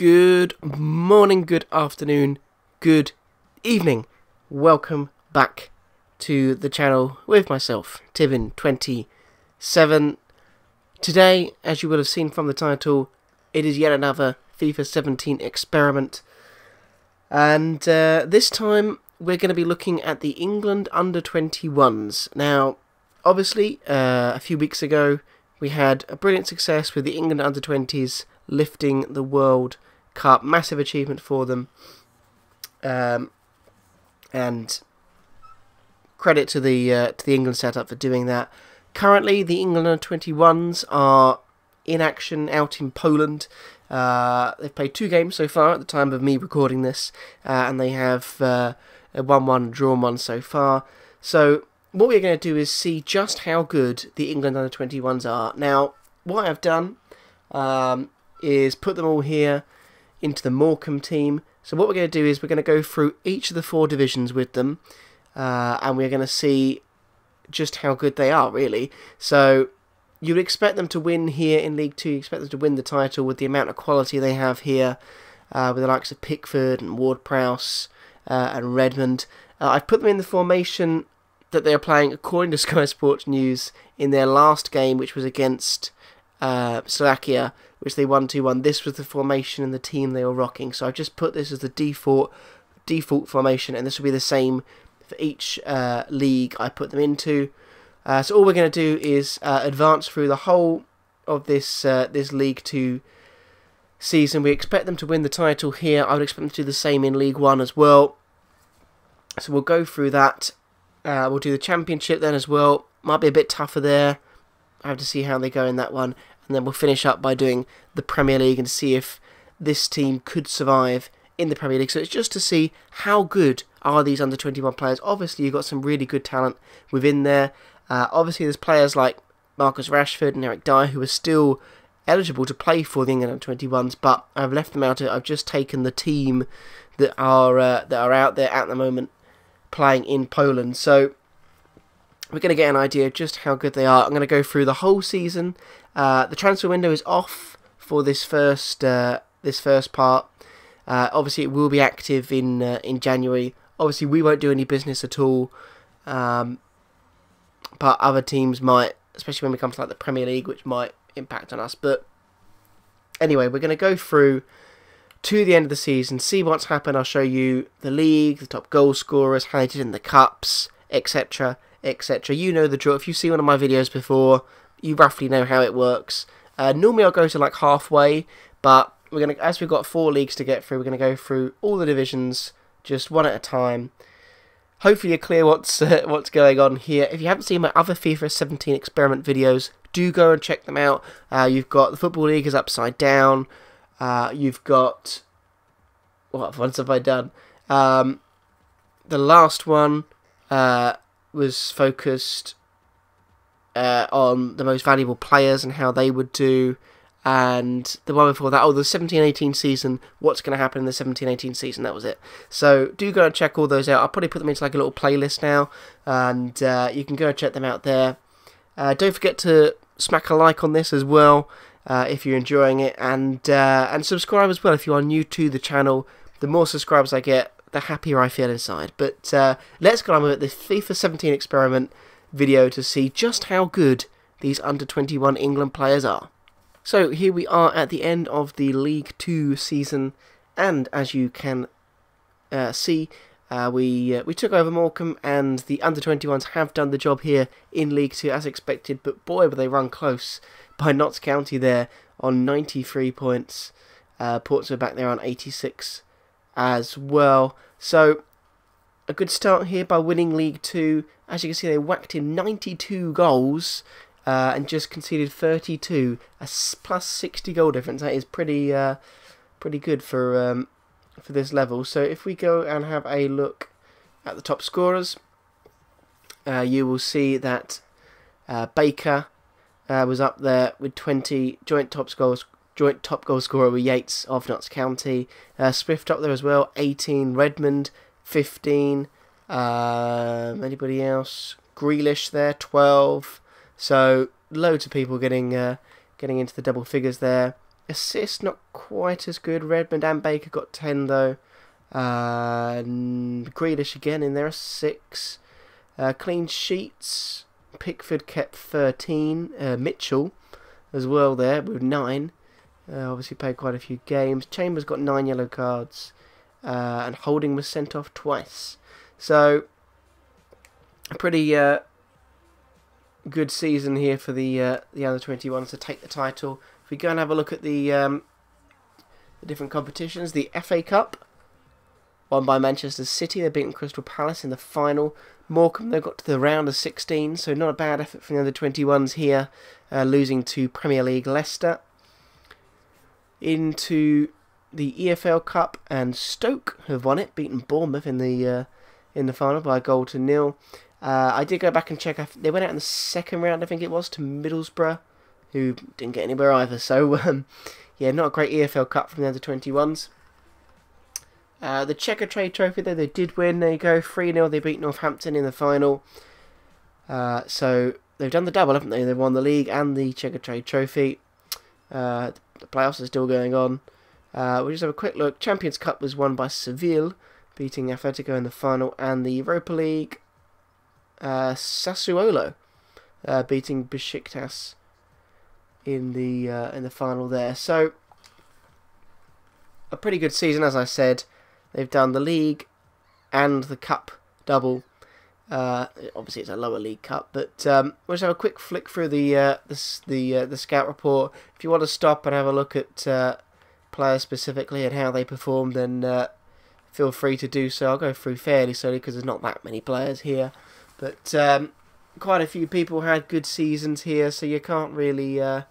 Good morning, good afternoon, good evening. Welcome back to the channel with myself, Tivin27. Today, as you will have seen from the title, it is yet another FIFA 17 experiment. And this time, we're going to be looking at the England under-21s. Now, obviously, a few weeks ago, we had a brilliant success with the England under-20s lifting the World Cup. Massive achievement for them. And credit to the England setup for doing that. Currently, the England under-21s are in action out in Poland. They've played 2 games so far at the time of me recording this, and they have a 1-1 drawn one so far. So what we're going to do is see just how good the England under-21s are. Now, what I've done is put them all here into the Morecambe team. So what we're going to do is we're going to go through each of the 4 divisions with them, and we're going to see just how good they are, really. So you'd expect them to win here in League 2. You expect them to win the title with the amount of quality they have here, with the likes of Pickford and Ward-Prowse and Redmond. I've put them in the formation that they are playing according to Sky Sports News in their last game, which was against Slovakia, which they won 2-1. This was the formation and the team they were rocking. So I've just put this as the default formation, and this will be the same for each league I put them into. So all we're going to do is advance through the whole of this League 2 season. We expect them to win the title here. I would expect them to do the same in League 1 as well. So we'll go through that. We'll do the Championship then as well. Might be a bit tougher there. I have to see how they go in that one. And then we'll finish up by doing the Premier League and see if this team could survive in the Premier League. So it's just to see how good are these under-21 players. Obviously, you've got some really good talent within there. Obviously, there's players like Marcus Rashford and Eric Dyer who are still eligible to play for the England under-21s, but I've left them out. I've just taken the team that are out there at the moment playing in Poland. So we're going to get an idea of just how good they are. I'm going to go through the whole season. The transfer window is off for this first part. Obviously, it will be active in January. Obviously, we won't do any business at all, but other teams might, especially when we come to like the Premier League, which might impact on us. But anyway, we're going to go through to the end of the season, see what's happened. I'll show you the league, the top goal scorers, how they did in the cups, etc., etc. You know the drill. If you've seen one of my videos before, you roughly know how it works. Normally I'll go to like halfway, but we're gonna, as we've got 4 leagues to get through, we're gonna go through all the divisions just one at a time. Hopefully you're clear what's going on here. If you haven't seen my other FIFA 17 experiment videos, do go and check them out. You've got the Football League is upside down. You've got, what ones have I done? The last one was focused on the most valuable players and how they would do, and the one before that, the 17-18 season, what's going to happen in the 17-18 season, that was it. So do go and check all those out. I'll probably put them into like a little playlist now, and you can go and check them out there. Don't forget to smack a like on this as well if you're enjoying it, and subscribe as well if you are new to the channel. The more subscribers I get, the happier I feel inside. But let's go on with it, the FIFA 17 experiment video, to see just how good these under-21 England players are. So here we are at the end of the League 2 season, and as you can see, we took over Morecambe, and the under-21s have done the job here in League 2 as expected, but boy were they run close by Notts County there on 93 points. Portsmouth back there on 86 as well. So a good start here by winning League 2. As you can see, they whacked in 92 goals and just conceded 32, a plus 60 goal difference. That is pretty good for this level. So if we go and have a look at the top scorers, you will see that Baker was up there with 20, joint top goal scorer with Yates of Notts County. Swift up there as well, 18. Redmond, 15. Anybody else? Grealish there, 12. So loads of people getting into the double figures there. Assists, not quite as good. Redmond and Baker got 10 though. Grealish again in there, 6. Clean sheets, Pickford kept 13. Mitchell as well there with 9. Obviously played quite a few games. Chambers got 9 yellow cards. And Holding was sent off twice. So, a pretty good season here for the under-21s to take the title. If we go and have a look at the different competitions, the FA Cup, won by Manchester City. They beat Crystal Palace in the final. Morecambe, they got to the round of 16, so not a bad effort from the under-21s here, losing to Premier League Leicester. Into the EFL Cup, and Stoke have won it, beaten Bournemouth in the final by a 1-0. I did go back and check. They went out in the second round, I think it was, to Middlesbrough, who didn't get anywhere either. So, yeah, not a great EFL Cup from the under-21s. The Checkatrade Trophy, though, they did win. There you go, 3-0. They beat Northampton in the final. So, they've done the double, haven't they? They've won the league and the Checkatrade Trophy. The playoffs are still going on. We'll just have a quick look. Champions Cup was won by Seville, beating Atletico in the final. And the Europa League, Sassuolo, beating Besiktas in the final there. So, a pretty good season, as I said. They've done the league and the cup double. Obviously, it's a lower league cup, but we'll just have a quick flick through the scout report. If you want to stop and have a look at players specifically and how they performed, then feel free to do so. I'll go through fairly slowly because there's not that many players here, but quite a few people had good seasons here, so you can't really. Well,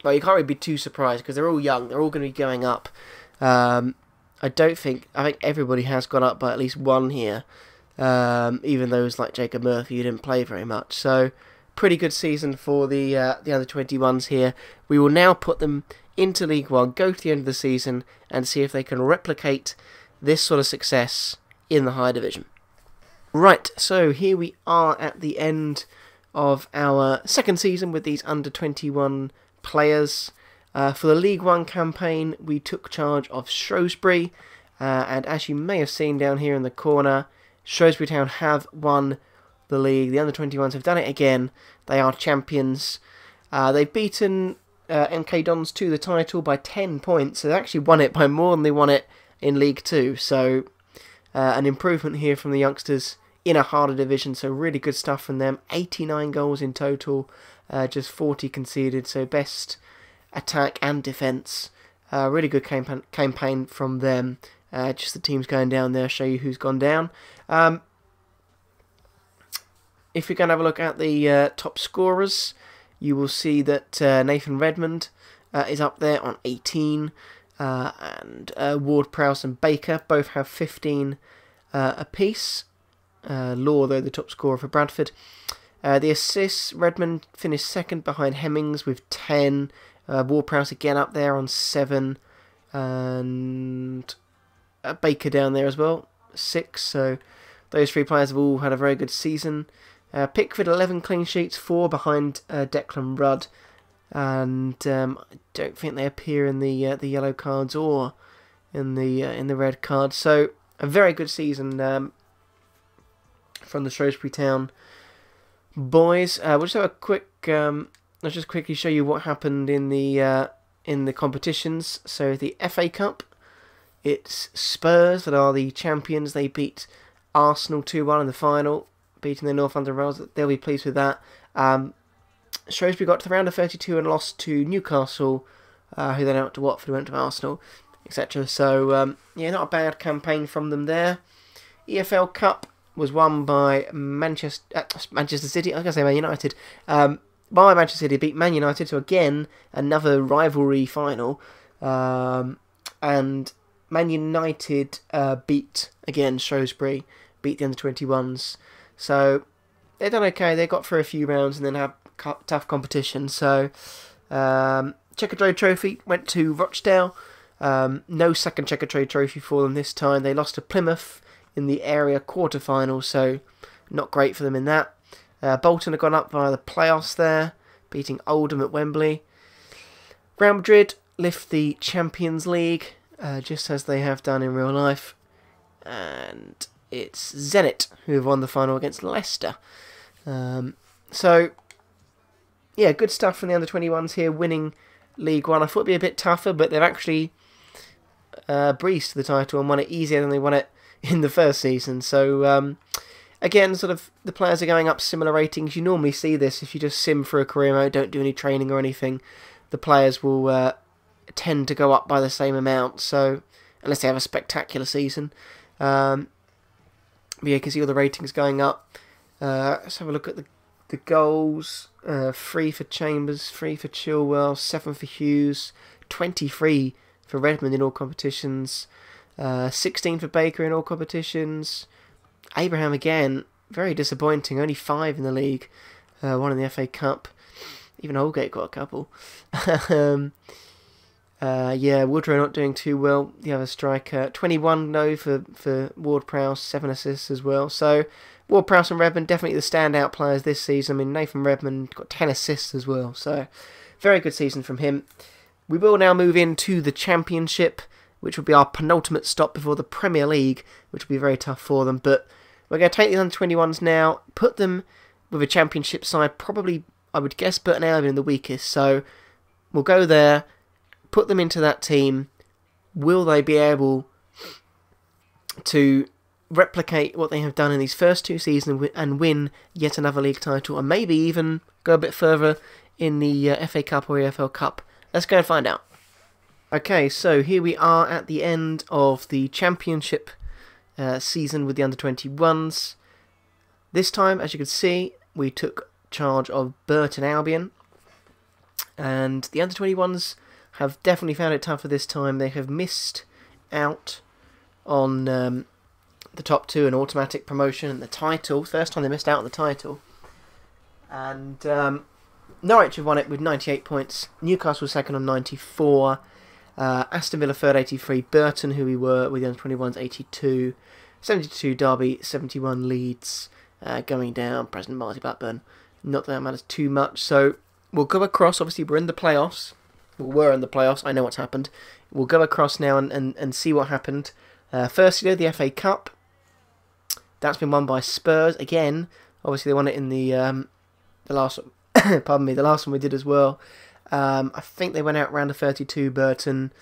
you can't really be too surprised because they're all young. They're all going to be going up. I think everybody has gone up by at least one here. Even those like Jacob Murphy who didn't play very much. So, pretty good season for the under-21s here. We will now put them into League One, go to the end of the season, and see if they can replicate this sort of success in the higher division. Right, so here we are at the end of our second season with these under-21 players. For the League One campaign, we took charge of Shrewsbury, and as you may have seen down here in the corner, Shrewsbury Town have won the league. The under-21s have done it again. They are champions. They've beaten MK Dons to the title by 10 points, so they actually won it by more than they won it in League 2, so an improvement here from the youngsters in a harder division, so really good stuff from them. 89 goals in total, just 40 conceded, so best attack and defence. Really good campaign from them. Just the teams going down there, show you who's gone down. If you're going to have a look at the top scorers, you will see that Nathan Redmond is up there on 18, and Ward-Prowse and Baker both have 15 apiece. Law, though, the top scorer for Bradford. The assists, Redmond finished second behind Hemmings with 10. Ward-Prowse again up there on 7, and Baker down there as well, 6. So those three players have all had a very good season. Pickford 11 clean sheets, 4 behind Declan Rudd, and I don't think they appear in the yellow cards or in the red cards. So a very good season from the Shrewsbury Town boys. We'll just have a quick. Let's just quickly show you what happened in the competitions. So the FA Cup, it's Spurs that are the champions. They beat Arsenal 2-1 in the final, beating the Northampton Royals. They'll be pleased with that. Shrewsbury got to the round of 32 and lost to Newcastle, who then went to Watford, went to Arsenal, etc. So yeah, not a bad campaign from them there. EFL Cup was won by Manchester City. I was going to say Man United. By Manchester City beat Man United, so again another rivalry final, and Man United beat again Shrewsbury, beat the under-21s, so they've done okay. They got through a few rounds and then had tough competition. So Checkatrade Trophy went to Rochdale. No second Checkatrade Trophy for them this time. They lost to Plymouth in the area quarter-final, so not great for them in that. Bolton have gone up via the playoffs there, beating Oldham at Wembley. Real Madrid lift the Champions League, just as they have done in real life. And it's Zenit who have won the final against Leicester. So, yeah, good stuff from the under-21s here, winning League One. I thought it'd be a bit tougher, but they've actually breezed to the title and won it easier than they won it in the first season. So, again, sort of the players are going up similar ratings. You normally see this if you just sim for a career mode, don't do any training or anything. The players will tend to go up by the same amount. So, unless they have a spectacular season. But yeah, you can see all the ratings going up. Let's have a look at the goals. 3 for Chambers, 3 for Chilwell, 7 for Hughes, 23 for Redmond in all competitions, 16 for Baker in all competitions. Abraham again, very disappointing, only 5 in the league, 1 in the FA Cup. Even Holgate got a couple. Yeah, Woodrow not doing too well, the other striker. 21 no for Ward-Prowse, 7 assists as well. So Ward-Prowse and Redmond definitely the standout players this season. I mean, Nathan Redmond got 10 assists as well. So very good season from him. We will now move into the Championship, which will be our penultimate stop before the Premier League, which will be very tough for them. But we're going to take the under-21s now, put them with a Championship side, probably, I would guess, Burton Albion the weakest. So we'll go there, put them into that team. Will they be able to replicate what they have done in these first 2 seasons and win yet another league title, and maybe even go a bit further in the FA Cup or EFL Cup? Let's go and find out. Okay, so here we are at the end of the Championship season with the under-21s. This time, as you can see, we took charge of Burton Albion, and the under-21s have definitely found it tougher this time. They have missed out on the top 2, an automatic promotion and the title. First time they missed out on the title. And Norwich have won it with 98 points. Newcastle second on 94. Aston Villa third, 83. Burton, who we were with the under-21s, 82. 72 Derby, 71 Leeds. Going down, Preston, Marty, Blackburn. Not that matters too much. So we'll go across. Obviously, we're in the playoffs. We were in the playoffs. I know what's happened. We'll go across now and see what happened. Firstly, the FA Cup. That's been won by Spurs again. Obviously, they won it in the last. Pardon me, the last one we did as well. I think they went out round of 32. Burton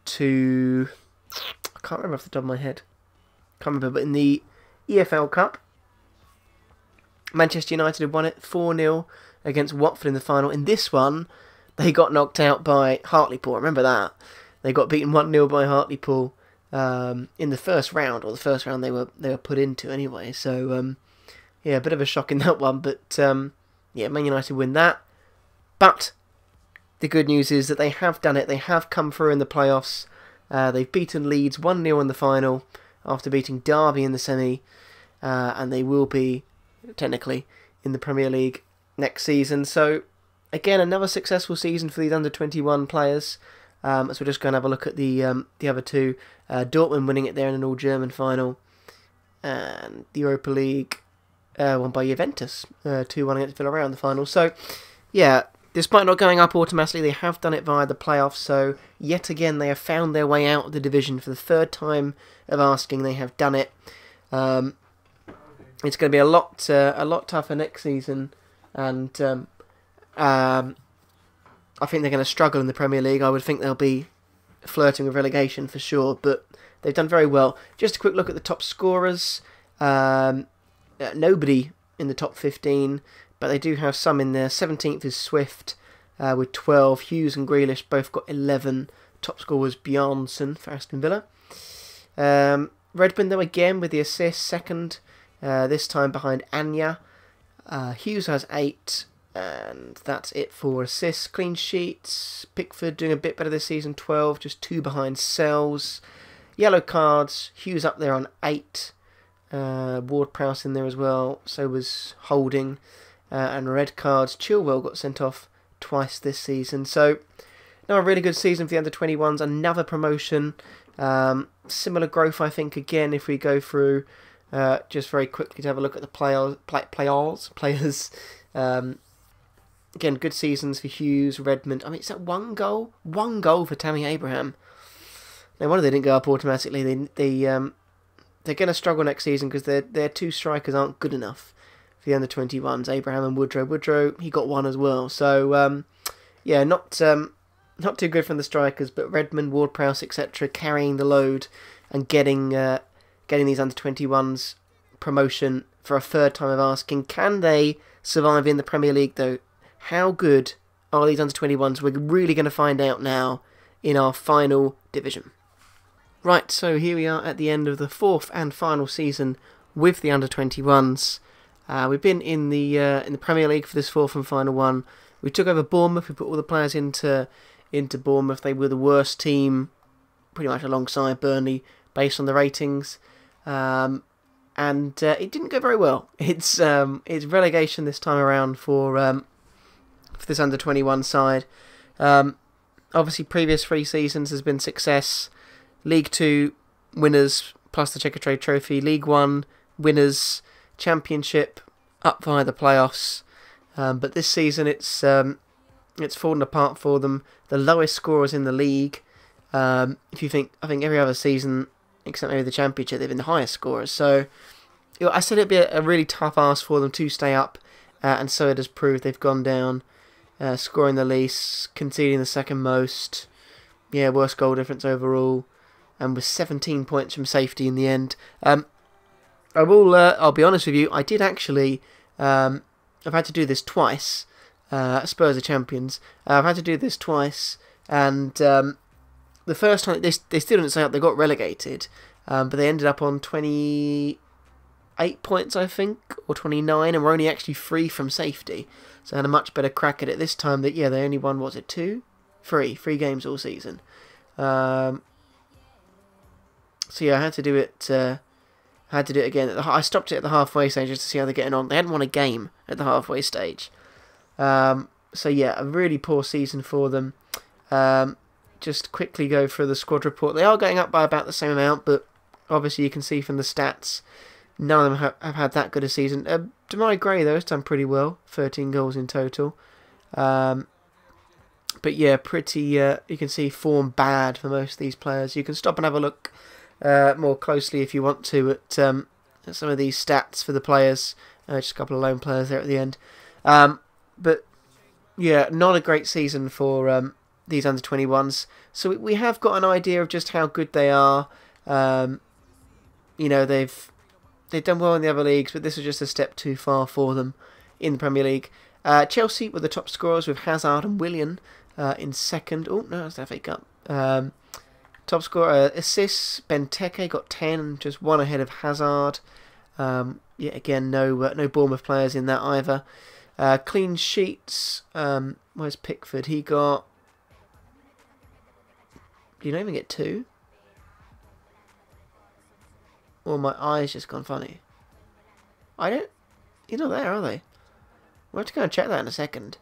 to, I can't remember off the top of my head. Can't remember, but in the EFL Cup, Manchester United had won it 4-0 against Watford in the final. In this one, they got knocked out by Hartlepool. Remember that? They got beaten 1-0 by Hartlepool in the first round, or the first round they were put into anyway. So yeah, a bit of a shock in that one. But yeah, Man United win that. But the good news is that they have done it. They have come through in the playoffs. They've beaten Leeds 1-0 in the final after beating Derby in the semi, and they will be technically in the Premier League next season. So again, another successful season for these under-21 players. So we're just going to have a look at the other 2. Dortmund winning it there in an all-German final, and the Europa League won by Juventus 2-1 against Villarreal in the final. So yeah, despite not going up automatically, they have done it via the playoffs. So yet again, they have found their way out of the division for the 3rd time of asking. They have done it. It's going to be a lot tougher next season, and I think they're going to struggle in the Premier League. I would think they'll be flirting with relegation for sure, but they've done very well. Just a quick look at the top scorers. Nobody in the top 15, but they do have some in there. 17th is Swift with 12. Hughes and Grealish both got 11. Top scorers Bjarnson for Aston Villa. Redmond, though, again with the assist, second, this time behind Anya. Hughes has 8. And that's it for assists. Clean sheets. Pickford doing a bit better this season, 12, just 2 behind Sells. Yellow cards. Hughes up there on 8. Ward-Prowse in there as well. So was Holding. And red cards. Chilwell got sent off twice this season. So now a really good season for the under-21s. Another promotion. Similar growth, I think, again, if we go through just very quickly to have a look at the players. again, good seasons for Hughes, Redmond. I mean, it's that one goal? One goal for Tammy Abraham. No wonder they didn't go up automatically. They're going to struggle next season because their two strikers aren't good enough for the under-21s, Abraham and Woodrow. Woodrow, he got one as well. So, yeah, not too good from the strikers, but Redmond, Ward-Prowse, etc., carrying the load and getting these under-21s promotion for a third time of asking. Can they survive in the Premier League, though? How good are these under-21s? We're really going to find out now in our final division. Right, so here we are at the end of the fourth and final season with the under-21s. We've been in the Premier League for this fourth and final one. We took over Bournemouth. We put all the players into Bournemouth. They were the worst team, pretty much alongside Burnley, based on the ratings. And it didn't go very well. It's relegation this time around for this under-21 side. Obviously, previous 3 seasons has been success. League 2 winners plus the Checkatrade Trophy. League 1 winners, Championship up via the playoffs. But this season it's fallen apart for them. The lowest scorers in the league. I think every other season except maybe the Championship they've been the highest scorers. So I said it'd be a really tough ask for them to stay up, and so it has proved. They've gone down, scoring the least, conceding the second most. Yeah, worst goal difference overall. And with 17 points from safety in the end. I'll be honest with you, I did actually, I've had to do this twice. Spurs are champions. I've had to do this twice, and the first time they still didn't stay up. They got relegated, but they ended up on 28 points, I think, or 29, and were only actually 3 from safety. So I had a much better crack at it this time. They only won, was it 2? 3 games all season. So yeah, I had to do it. Again. I stopped it at the halfway stage just to see how they're getting on. They hadn't won a game at the halfway stage. So yeah, a really poor season for them. Just quickly go through the squad report. They are going up by about the same amount, but obviously you can see from the stats, none of them have had that good a season. Demarai Gray, though, has done pretty well. 13 goals in total. But yeah, pretty. You can see form bad for most of these players. You can stop and have a look more closely if you want to at some of these stats for the players. Just a couple of lone players there at the end. But yeah, not a great season for these under-21s. So we have got an idea of just how good they are. They've done well in the other leagues, but this was just a step too far for them in the Premier League. Chelsea were the top scorers with Hazard and Willian in second. Oh no, that's the FA Cup. Top scorer assists, Benteke got 10, just 1 ahead of Hazard. Yet again, no Bournemouth players in that either. Clean sheets, where's Pickford? He got... Did he not even get 2? Or my eyes just gone funny. You're not there, are they? We'll have to go and check that in a second.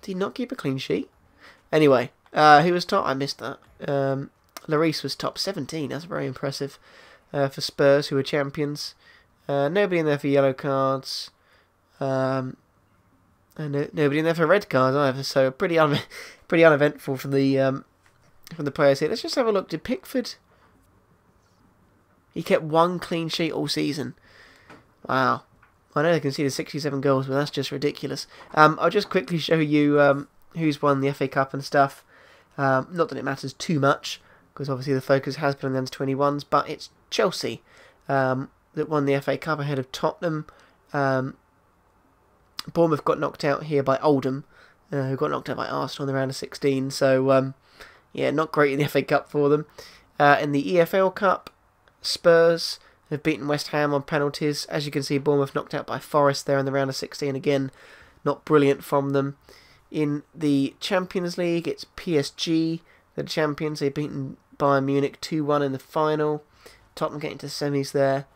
Did he not keep a clean sheet? Anyway, who was top? I missed that. Lloris was top 17. That's very impressive for Spurs, who were champions. Nobody in there for yellow cards. And nobody in there for red cards either. So pretty uneventful from the players here. Let's just have a look. Did Pickford? He kept 1 clean sheet all season. Wow. I know they conceded 67 goals, but that's just ridiculous. I'll just quickly show you who's won the FA Cup and stuff. Not that it matters too much, because obviously the focus has been on the under-21s, but it's Chelsea that won the FA Cup ahead of Tottenham. Bournemouth got knocked out here by Oldham, who got knocked out by Arsenal in the round of 16. So, yeah, not great in the FA Cup for them. In the EFL Cup, Spurs have beaten West Ham on penalties. As you can see, Bournemouth knocked out by Forest there in the round of 16. Again, not brilliant from them. In the Champions League, it's PSG, the champions. They've beaten Bayern Munich 2-1 in the final. Tottenham getting to the semis there.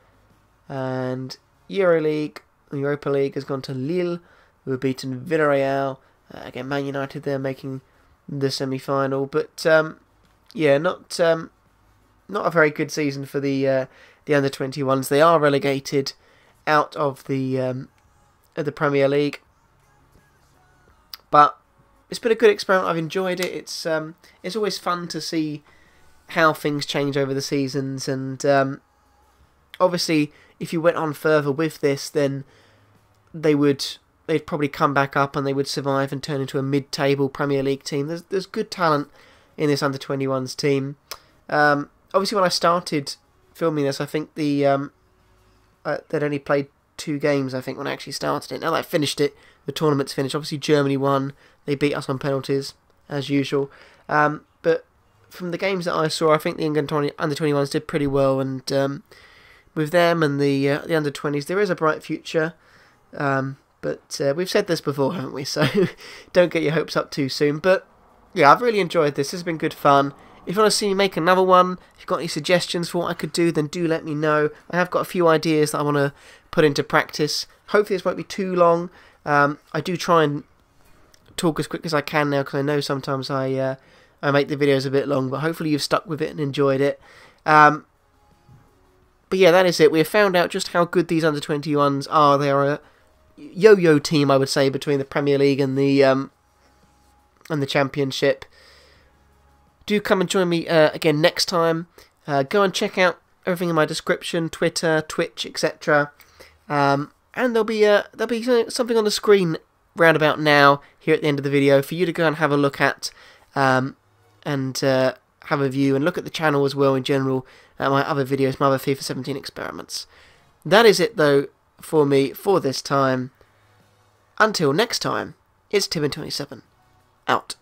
And Europa League has gone to Lille, who have beaten Villarreal. Again, Man United there making the semi-final. But, yeah, not a very good season for the under-21s. They are relegated out of the Premier League. But it's been a good experiment. I've enjoyed it. It's always fun to see how things change over the seasons, and obviously if you went on further with this, then they'd probably come back up and they would survive and turn into a mid-table Premier League team. There's good talent in this under-21s team. Obviously when I started filming this, I think they'd only played 2 games, I think, when I actually started it. Now that I finished it, the tournament's finished. Obviously Germany won. They beat us on penalties, as usual. But from the games that I saw, I think the England under-21s did pretty well, and with them and the under-20s, there is a bright future. But we've said this before, haven't we? So don't get your hopes up too soon. But yeah, I've really enjoyed this. This has been good fun. If you want to see me make another one, if you've got any suggestions for what I could do, then do let me know. I have got a few ideas that I want to put into practice. Hopefully this won't be too long. I do try and talk as quick as I can now, because I know sometimes I make the videos a bit long, but hopefully you've stuck with it and enjoyed it. But yeah, that is it. We have found out just how good these under-21s are. They are a yo-yo team, I would say, between the Premier League and the Championship. Do come and join me again next time. Go and check out everything in my description, Twitter, Twitch, etc. And there'll be something on the screen round about now, here at the end of the video, for you to go and have a look at, and have a view, and look at the channel as well in general, at my other videos, my other FIFA 17 experiments. That is it though for me for this time. Until next time, it's Timon27, out.